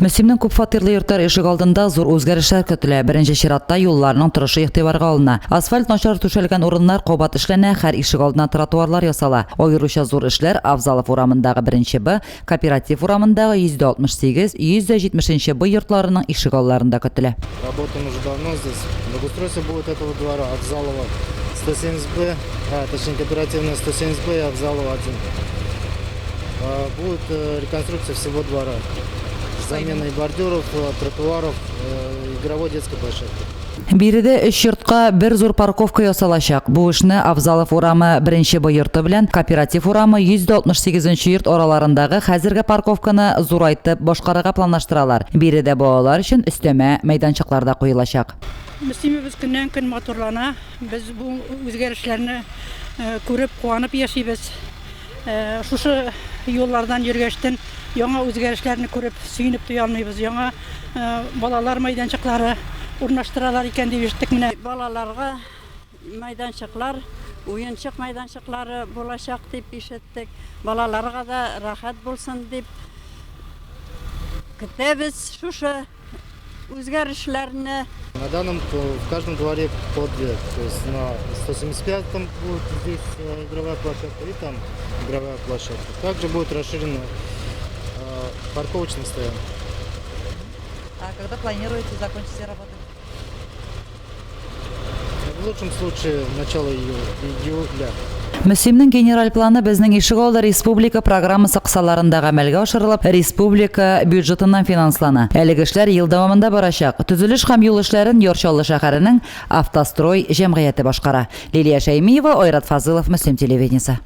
Мөслимнең күп фатирлы йортлар ишек алдында зур үзгәрешләр көтелә. Беренче чиратта юлларның торышы игътибарга алына. Асфальт начар түшәлгән урыннар кабат эшләнә, һәр ишек алдына тротуарлар ясала. Аеруча зур эшләр Авзалов урамындагы 1 Б, Кооператив урамындагы 168, 170 Б йортларының ишек алларында көтелә. Работаем уже давно здесь. Благоустройство будет этого двора Авзалова 170 Б, точнее кооперативная 170 Б и Авзалова 1. Будет реконструкция всего двора. Замена бордюров, тротуаров, игровой детской площадки. Биредә 3 йортка бер зур парковка ясалачак. Бу эшне Авзалов урамы 1 Б йорты белән Кооператив урамы 168 йорт араларындагы хәзерге парковканы зурайтып башкарырга планлаштыралар. Биредә балалар өчен өстәмә мәйданчыклар да куелачак. Мөслимебез көннән-көн матурлана. Без бу үзгәрешләрне күреп куанып яшибез. Шушы юллардан йөргәчтән яңа үзгәрешләрне күреп сөенеп туялмыйбыз. Яңа балалар мәйданчыклары урнаштыралар икән дип ишеттек. Менә Балаларга мәйданчыклар, уенчык мәйданчыклары булачак дип ишеттек. Балаларга да рахат булсын дип көтәбез шушы үзгәрешләрне. На данном в каждом дворе по две. То есть на 175-м будет здесь игровая площадка и там игровая площадка. Также будет расширена парковочная стоянка. А когда планируете закончить все работы? В лучшем случае начало июля. Мөслимнең генераль планы безнең ишек алды республика программасы кысаларында гамәлгә ашырылып, республика бюджетыннан финанслана. Әлеге эшләр ел дәвамында барачак. Төзелеш һәм юл эшләрен Йорчаллы шәһәренең Автострой җәмгыяте башкара. Лилия Шәймиева, Айрат Фазылов, Мөслим телевидениесе.